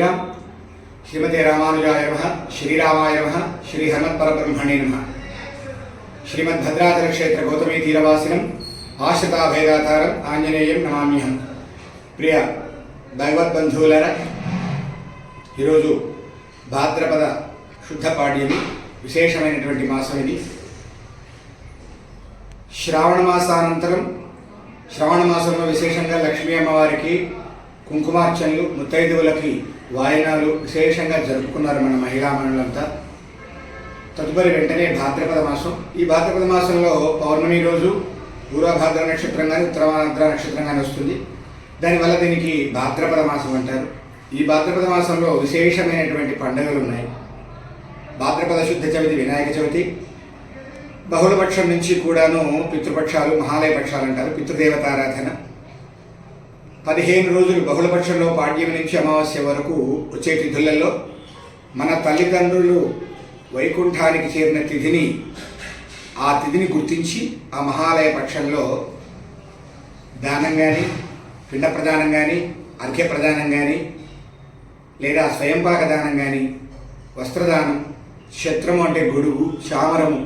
श्रीराम श्रीमते रामानुजाय नमः श्रीरामाय नमः श्री हनुमत्परब्रह्मणे नमः श्रीमद्भद्राचल क्षेत्र गौतमी तीरवासिनं आश्रिताभेदातारं आंजनेयं नमाम्यहं। प्रिय भगवद्बंधुవులారా, ఈరోజు భాద్రపద శుద్ధ పాడ్యమి విశేషమైనటువంటి మాసం. ఇది శ్రావణ మాసానంతరం శ్రావణ మాసంలో విశేషంగా లక్ష్మీ అమ్మవారికి కుంకుమార్చనలు, ముత్తైదువులకి వాయనాలు విశేషంగా జరుపుకున్నారు మన మహిళా మనులంతా. తదుపరి వెంటనే భాద్రపద మాసం. ఈ భాద్రపద మాసంలో పౌర్ణమి రోజు పూర్వభాద్ర నక్షత్రం కానీ ఉత్తరాభాద్ర నక్షత్రం కానీ వస్తుంది. దానివల్ల దీనికి భాద్రపద మాసం అంటారు. ఈ భాద్రపద మాసంలో విశేషమైనటువంటి పండుగలు ఉన్నాయి. భాద్రపద శుద్ధ చవితి వినాయక చవితి, బహుళపక్షం నుంచి కూడాను పితృపక్షాలు, మహాలయ పక్షాలు అంటారు, పితృదేవతారాధన. 15 రోజులు బహుళపక్షంలో పాడ్యమి నుంచి అమావాస్య వరకు వచ్చే తిథులలో మన తల్లిదండ్రులు వైకుంఠానికి చేరిన తిథిని, ఆ తిథిని గుర్తించి ఆ మహాలయ పక్షంలో దానం కానీ, పిండ ప్రదానం కానీ, అర్ఘ్య ప్రదానం కానీ, లేదా స్వయంపాక దానం కానీ, వస్త్రదానం, క్షత్రము అంటే గొడుగు, చామరము,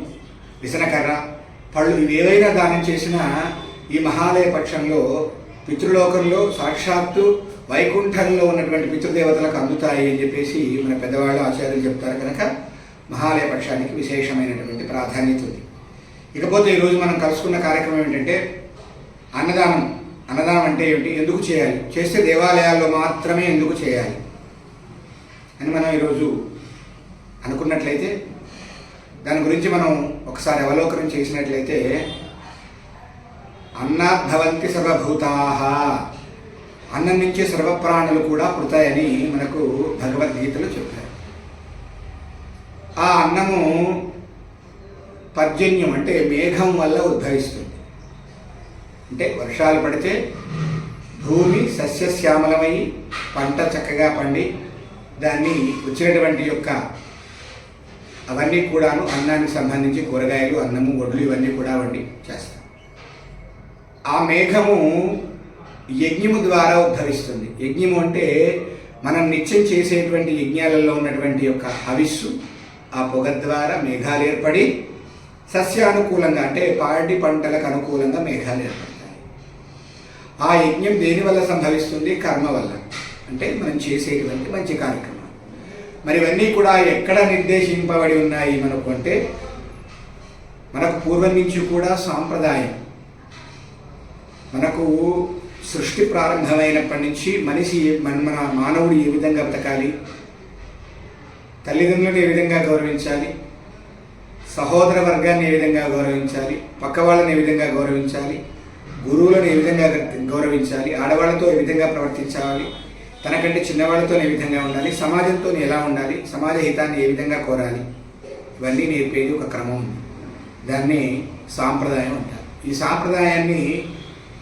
విసనకర్ర, పళ్ళు ఇవేవైనా దానం చేసినా ఈ మహాలయ పక్షంలో పితృలోకంలో సాక్షాత్తు వైకుంఠంలో ఉన్నటువంటి పితృదేవతలకు అందుతాయి అని చెప్పేసి మన పెద్దవాళ్ళు ఆచార్యులు చెప్తారు. కనుక మహాలయ పక్షానికి విశేషమైనటువంటి ప్రాధాన్యత ఉంది. ఇకపోతే ఈరోజు మనం కలుసుకున్న కార్యక్రమం ఏంటంటే అన్నదానం. అన్నదానం అంటే ఏమిటి, ఎందుకు చేయాలి, చేస్తే దేవాలయాల్లో మాత్రమే ఎందుకు చేయాలి అని మనం ఈరోజు అనుకున్నట్లయితే, దాని గురించి మనం ఒకసారి అవలోకనం చేసినట్లయితే, అన్నాత్ భవంతి సర్వభూతాః, అన్నం నుంచి సర్వప్రాణులు కూడా పుడతాయని మనకు భగవద్గీతలో చెప్పారు. ఆ అన్నము పర్జన్యం అంటే మేఘం వల్ల ఉద్భవిస్తుంది. అంటే వర్షాలు పడితే భూమి సస్యశ్యామలమై పంట చక్కగా పండి దాన్ని వచ్చినటువంటి యొక్క అవన్నీ కూడాను అన్నానికి సంబంధించి కూరగాయలు, అన్నము, వడ్లు ఇవన్నీ కూడా వండి చేస్తాం. ఆ మేఘము యజ్ఞము ద్వారా ఉద్భవిస్తుంది. యజ్ఞము అంటే మనం నిత్యం చేసేటువంటి యజ్ఞాలలో ఉన్నటువంటి యొక్క హవిస్సు, ఆ పొగ ద్వారా మేఘాలు ఏర్పడి సస్యానుకూలంగా అంటే పాడి పంటలకు అనుకూలంగా మేఘాలు ఏర్పడతాయి. ఆ యజ్ఞం దేనివల్ల సంభవిస్తుంది? కర్మ వల్ల, అంటే మనం చేసేటువంటి మంచి కార్యక్రమం. మరి ఇవన్నీ కూడా ఎక్కడ నిర్దేశింపబడి ఉన్నాయి మనకు అంటే, మనకు పూర్వం నుంచి కూడా సాంప్రదాయం, మనకు సృష్టి ప్రారంభమైనప్పటి నుంచి మన మానవుడు ఏ విధంగా బతకాలి, తల్లిదండ్రులను ఏ విధంగా గౌరవించాలి, సహోదర వర్గాన్ని ఏ విధంగా గౌరవించాలి, పక్క వాళ్ళని ఏ విధంగా గౌరవించాలి, గురువులను ఏ విధంగా గౌరవించాలి, ఆడవాళ్ళతో ఏ విధంగా ప్రవర్తించాలి, తనకంటే చిన్నవాళ్ళతో ఏ విధంగా ఉండాలి, సమాజంతో ఎలా ఉండాలి, సమాజ హితాన్ని ఏ విధంగా కోరాలి, ఇవన్నీ నేర్పేది ఒక క్రమం ఉంది. దాన్ని సాంప్రదాయం అంటారు. ఈ సాంప్రదాయాన్ని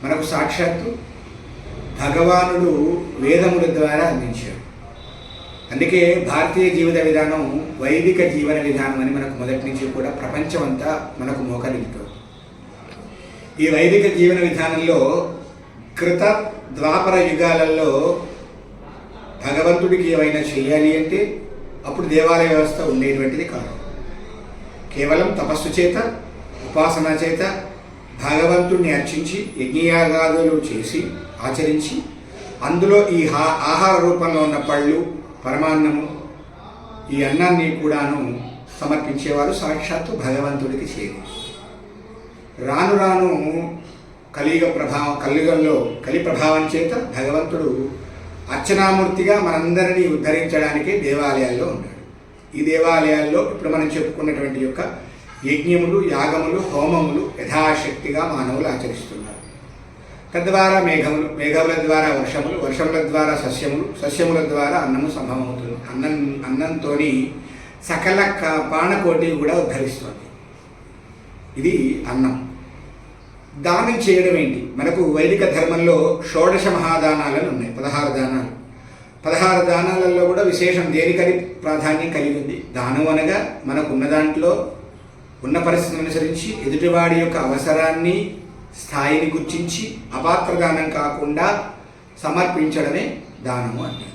మనకు సాక్షాత్తు భగవానుడు వేదముల ద్వారా అందించాడు. అందుకే భారతీయ జీవిత విధానం వైదిక జీవన విధానం అని మనకు మొదటి నుంచి కూడా ప్రపంచమంతా మనకు మోకరిల్లుతుంది. ఈ వైదిక జీవన విధానంలో కృత ద్వాపర యుగాలలో భగవంతుడికి ఏమైనా చేయాలి అంటే అప్పుడు దేవాలయ వ్యవస్థ ఉండేటువంటిది కాదు. కేవలం తపస్సు చేత, ఉపాసన చేత భగవంతుడిని అర్చించి యజ్ఞయాగాదులు చేసి ఆచరించి అందులో ఈ ఆహార రూపంలో ఉన్న పళ్ళు, పరమాన్నము, ఈ అన్నాన్ని కూడాను సమర్పించేవారు సాక్షాత్తు భగవంతుడికి చేరి. రాను రాను కలియుగంలో కలి ప్రభావం చేత భగవంతుడు అర్చనామూర్తిగా మనందరినీ ఉద్ధరించడానికి దేవాలయాల్లో ఉన్నాడు. ఈ దేవాలయాల్లో ఇప్పుడు మనం చెప్పుకున్నటువంటి యొక్క యజ్ఞములు, యాగములు, హోమములు యథాశక్తిగా మానవులు ఆచరిస్తున్నారు. తద్వారా మేఘముల ద్వారా వర్షములు, వర్షముల ద్వారా సస్యములు, సస్యముల ద్వారా అన్నము సంభవమవుతుంది. అన్నంతో సకల ప్రాణకోటి కూడా ఉద్ధరిస్తుంది. ఇది అన్నం. దానం చేయడం ఏంటి? మనకు వైదిక ధర్మంలో షోడశ మహాదానాలను ఉన్నాయి, 16 దానాలు. 16 దానాలలో కూడా విశేషం దేనికని ప్రాధాన్యం కలిగి ఉంది. దానం అనగా మనకున్న దాంట్లో ఉన్న పరిస్థితిని అనుసరించి ఎదుటివాడి యొక్క అవసరాన్ని, స్థాయిని గుర్తించి అపాత్రదానం కాకుండా సమర్పించడమే దానము అంటే.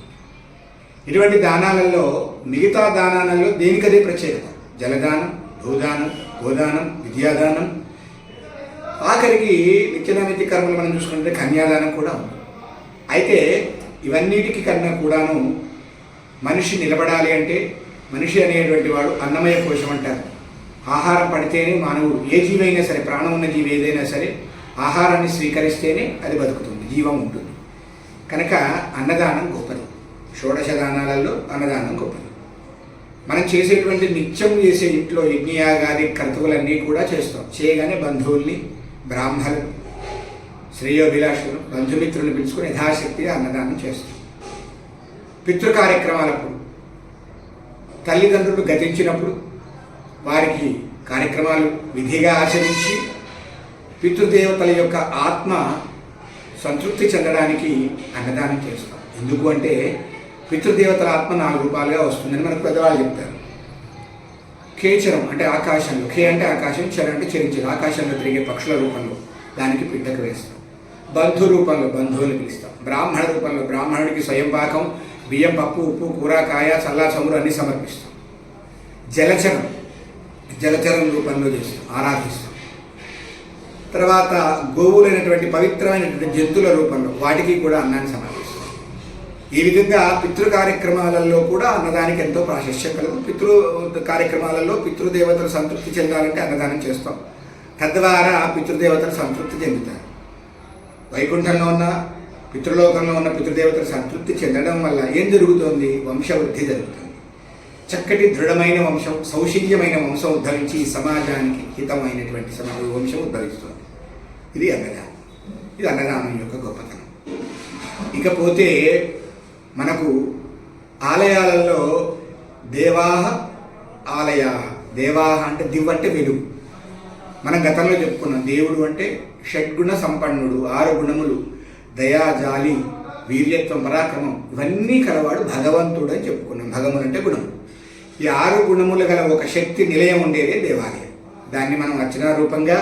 ఇటువంటి దానాలలో మిగతా దానాలలో దేనికదే ప్రత్యేకత. జలదానం, భూదానం, గోదానం, విద్యాదానం, ఆఖరికి నిత్యనైమిత్య కర్మలు మనం చూసుకుంటే కన్యాదానం కూడా ఉంది. అయితే ఇవన్నిటికి కన్నా కూడాను మనిషి నిలబడాలి అంటే, మనిషి అనేటువంటి వాడు అన్నమయ కోశం అంటారు. ఆహారం పడితేనే మానవుడు, ఏ జీవైనా సరే, ప్రాణం ఉన్న జీవి ఏదైనా సరే ఆహారాన్ని స్వీకరిస్తేనే అది బతుకుతుంది, జీవం ఉంటుంది. కనుక అన్నదానం గొప్పది. షోడశ దానాలలో అన్నదానం గొప్పది. మనం చేసేటువంటి నిత్యం చేసే ఇంట్లో యజ్ఞయాగాది కర్తవులన్నీ కూడా చేస్తాం. చేయగానే బంధువుల్ని, బ్రాహ్మణులు, శ్రేయోభిలాషులు, బంధుమిత్రులను పిలుచుకుని యథాశక్తిగా అన్నదానం చేస్తాం. పితృ కార్యక్రమాలప్పుడు, తల్లిదండ్రులు గతించినప్పుడు వారికి కార్యక్రమాలు విధిగా ఆచరించి పితృదేవతల యొక్క ఆత్మ సంతృప్తి చెందడానికి అన్నదానం చేస్తాం. ఎందుకు అంటే పితృదేవతల ఆత్మ 4 రూపాలుగా వస్తుందని మనకు పెద్దవాళ్ళు చెప్తారు. కేచరం అంటే ఆకాశంలో, కే అంటే ఆకాశం, చర అంటే చరించేది, ఆకాశంలో తిరిగే పక్షుల రూపంలో దానికి పిట్టకు వేస్తాం. బంధు రూపంలో బంధువులు పిలుస్తాం. బ్రాహ్మణ రూపంలో బ్రాహ్మణుడికి స్వయం పాకం, బియ్యం, పప్పు, ఉప్పు, కూర, కాయ, చల్లా చమురు అన్నీ సమర్పిస్తాం. జలచరం, జలచరం రూపంలో చేస్తాం, ఆరాధిస్తాం. తర్వాత గోవులైనటువంటి పవిత్రమైనటువంటి జంతువుల రూపంలో వాటికి కూడా అన్నాన్ని సమర్పిస్తాం. ఈ విధంగా పితృ కార్యక్రమాలలో కూడా అన్నదానికి ఎంతో ప్రాశస్త్యం కలదు. పితృ కార్యక్రమాలలో పితృదేవతలు సంతృప్తి చెందాలంటే అన్నదానం చేస్తాం. తద్వారా పితృదేవతలు సంతృప్తి చెందుతారు. వైకుంఠంలో ఉన్న, పితృలోకంలో ఉన్న పితృదేవతలు సంతృప్తి చెందడం వల్ల ఏం జరుగుతుంది? వంశవృద్ధి జరుగుతుంది. చక్కటి దృఢమైన వంశం, సౌశీల్యమైన వంశం ఉద్భవించి సమాజానికి హితమైనటువంటి వంశం ఉద్భవిస్తుంది. ఇది అన్నదానం. ఇది అన్నదానం యొక్క గొప్పతనం. ఇకపోతే మనకు ఆలయాలలో దేవాహ ఆలయాహ, దేవాహ అంటే దివ్ అంటే వెలుగు. మనం గతంలో చెప్పుకున్నాం, దేవుడు అంటే షడ్గుణ సంపన్నుడు, 6 గుణములు, దయా, జాలి, వీర్యత్వం, పరాక్రమం ఇవన్నీ కలవాడు భగవంతుడు అని చెప్పుకున్నాం. భగములు అంటే గుణం. ఈ 6 గుణములు గల ఒక శక్తి నిలయం ఉండేదే దేవాలయం. దాన్ని మనం అర్చనా రూపంగా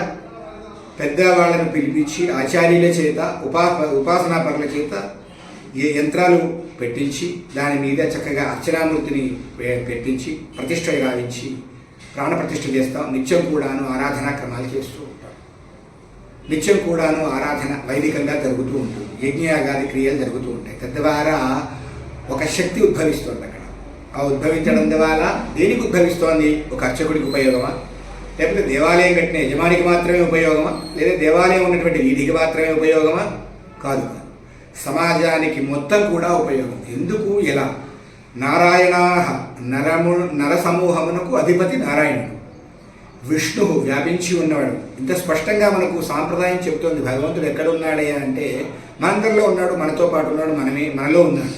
పెద్దవాళ్ళను పిలిపించి ఆచార్యుల చేత, ఉపాసనాపరుల చేత ఏ యంత్రాలు పెట్టించి దాని మీద చక్కగా అర్చనామూర్తిని పెట్టించి ప్రతిష్ఠ గావించి ప్రాణప్రతిష్ఠ చేస్తాం. నిత్యం కూడాను ఆరాధనా క్రమాలు చేస్తూ ఉంటాం. నిత్యం కూడాను ఆరాధన వైదికంగా జరుగుతూ ఉంటుంది. యజ్ఞయాగాది క్రియలు జరుగుతూ ఉంటాయి. తద్వారా ఒక శక్తి ఉద్భవిస్తుంది అక్కడ. ఆ ఉద్భవించడం ద్వారా దేనికి ఉద్భవిస్తోంది? ఒక అర్చకుడికి ఉపయోగమా, లేకపోతే దేవాలయం కట్టిన యజమానికి మాత్రమే ఉపయోగమా, లేదా దేవాలయం ఉన్నటువంటి వీధికి మాత్రమే ఉపయోగమా? కాదు, సమాజానికి మొత్తం కూడా ఉపయోగం. ఎందుకు? ఎలా? నారాయణాహ నర సమూహమునకు అధిపతి నారాయణుడు, విష్ణువు వ్యాపించి ఉన్నవాడు. ఇంత స్పష్టంగా మనకు సాంప్రదాయం చెబుతోంది. భగవంతుడు ఎక్కడ ఉన్నాడయ్యా అంటే మనందరిలో ఉన్నాడు, మనతో పాటు ఉన్నాడు, మనలో ఉన్నాడు.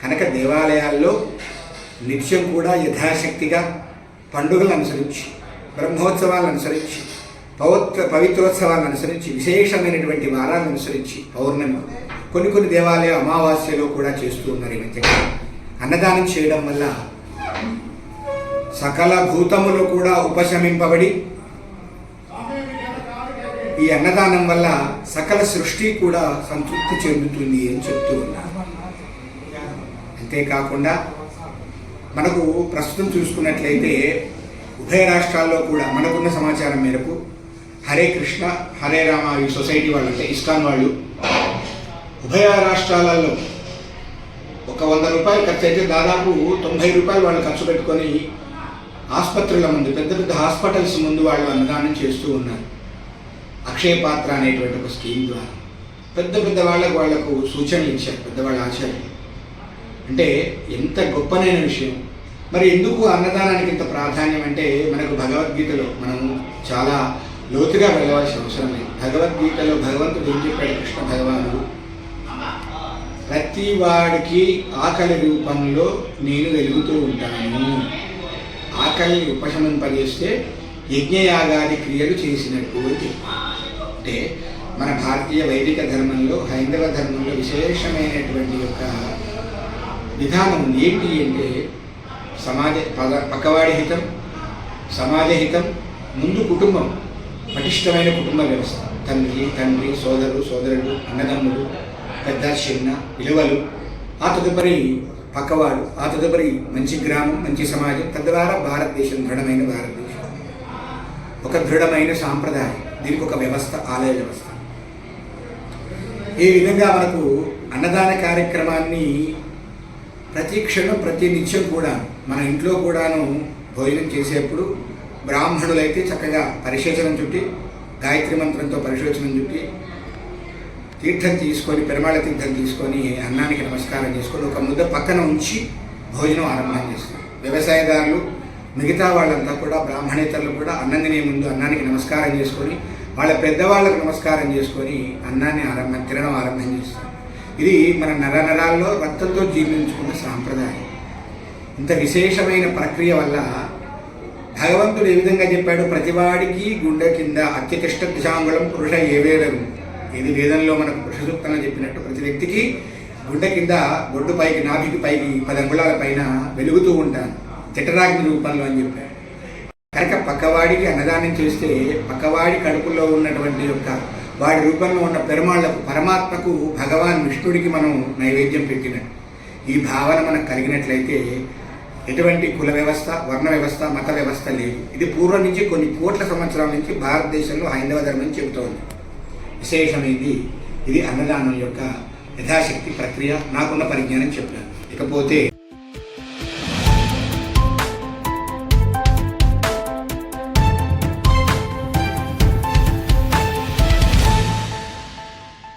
కనుక దేవాలయాల్లో నిత్యం కూడా యథాశక్తిగా పండుగలను అనుసరించి, బ్రహ్మోత్సవాలను అనుసరించి, పవిత్రోత్సవాలను అనుసరించి, విశేషమైనటువంటి వారాలను అనుసరించి, పౌర్ణమి, కొన్ని దేవాలయ అమావాస్యలో కూడా చేస్తూ ఉన్నారు. ఈ మధ్య అన్నదానం చేయడం వల్ల సకల భూతములు కూడా ఉపశమింపబడి, ఈ అన్నదానం వల్ల సకల సృష్టి కూడా సంతృప్తి చెందుతుంది అని చెప్తూ ఉన్నారు. అంతేకాకుండా మనకు ప్రస్తుతం చూసుకున్నట్లయితే ఉభయ రాష్ట్రాల్లో కూడా మనకున్న సమాచారం మేరకు హరే కృష్ణ హరే రామ ఈ సొసైటీ వాళ్ళు, అంటే ఇస్కాన్ వాళ్ళు, ఉభయ రాష్ట్రాలలో ఒక 100 రూపాయలు ఖర్చు అయితే దాదాపు 90 రూపాయలు వాళ్ళు ఖర్చు పెట్టుకొని ఆసుపత్రుల ముందు, పెద్ద పెద్ద హాస్పిటల్స్ ముందు వాళ్ళు అన్నదానం చేస్తూ ఉన్నారు. అక్షయ పాత్ర అనేటువంటి ఒక స్కీమ్ ద్వారా పెద్ద వాళ్లకు సూచనలు ఇచ్చారు పెద్దవాళ్ళ ఆచార్యులు. అంటే ఎంత గొప్పనైన విషయం. మరి ఎందుకు అన్నదానానికి ఇంత ప్రాధాన్యం అంటే మనకు భగవద్గీతలో మనం చాలా లోతుగా వెళ్ళవలసిన అవసరం లేదు. భగవద్గీతలో భగవంతుడు ఏం చెప్పాడు? కృష్ణ భగవానుడు ప్రతి వాడికి ఆకలి రూపంలో నేను వెలుగుతూ ఉంటాను. ఆకలిని ఉపశమింపజేస్తే యజ్ఞయాగాది క్రియలు చేసినట్టు అని చెప్పాను. అంటే మన భారతీయ వైదిక ధర్మంలో, హైందవ ధర్మంలో విశేషమైనటువంటి యొక్క విధానం ఉంది. ఏంటి అంటే పక్కవాడి హితం, సమాజ హితం, ముందు కుటుంబం, పటిష్టమైన కుటుంబ వ్యవస్థ, తండ్రి సోదరుడు, అన్నదమ్ముడు, పెద్ద చిన్న విలువలు, ఆ తదుపరి పక్కవాడు, ఆ తదుపరి మంచి గ్రామం, మంచి సమాజం, తద్వారా భారతదేశం, దృఢమైన భారతదేశం, ఒక దృఢమైన సాంప్రదాయం, దీనికి ఒక వ్యవస్థ, ఆలయ వ్యవస్థ. ఈ విధంగా మనకు అన్నదాన కార్యక్రమాన్ని ప్రతి క్షణం, ప్రతి నిత్యం కూడా మన ఇంట్లో కూడాను భోజనం చేసేప్పుడు బ్రాహ్మణులైతే చక్కగా పరిశేచనం చుట్టి, గాయత్రి మంత్రంతో పరిశోచనం చుట్టి, తీర్థం తీసుకొని, పెరుమాళ తీర్థం తీసుకొని అన్నానికి నమస్కారం చేసుకొని ఒక ముద్ద పక్కన ఉంచి భోజనం ఆరంభం చేస్తారు. వ్యవసాయదారులు, మిగతా వాళ్ళంతా కూడా, బ్రాహ్మణేతరులు కూడా అన్నం తినే ముందు అన్నానికి నమస్కారం చేసుకొని, వాళ్ళ పెద్దవాళ్ళకు నమస్కారం చేసుకొని అన్నాన్ని తినడం ఆరంభం చేస్తారు. ఇది మన నరాల్లో రక్తంతో జీర్ణించుకున్న సాంప్రదాయం. ఇంత విశేషమైన ప్రక్రియ వల్ల భగవంతుడు ఏ విధంగా చెప్పాడు, ప్రతివాడికి గుండె కింద అత్యతిష్ట దిశాంగుళం పురుష ఏవేదరు. ఇది వేదంలో మనకు పురుష సూక్తంలో చెప్పినట్టు ప్రతి వ్యక్తికి గుండె కింద బొడ్డు పైకి, నాభికి పైకి 10 అంగుళాల పైన వెలుగుతూ ఉంటాను జఠరాగ్ని రూపంలో అని చెప్పాడు. కనుక పక్కవాడికి అన్నదానం చేస్తే పక్కవాడి కడుపులో ఉన్నటువంటి వాడి రూపంలో ఉన్న పెరుమాళ్లకు, పరమాత్మకు, భగవాన్ విష్ణుడికి మనం నైవేద్యం పెట్టినట్టు. ఈ భావన మనకు కలిగినట్లయితే ఎటువంటి కుల వ్యవస్థ, వర్ణ వ్యవస్థ, మత వ్యవస్థ లేదు. ఇది పూర్వం నుంచి కొన్ని కోట్ల సంవత్సరాల నుంచి భారతదేశంలో హైందవ ధర్మం చెబుతోంది. విశేషమైంది ఇది అన్నదానం యొక్క యథాశక్తి ప్రక్రియ. నాకున్న పరిజ్ఞానం చెప్పాను. ఇకపోతే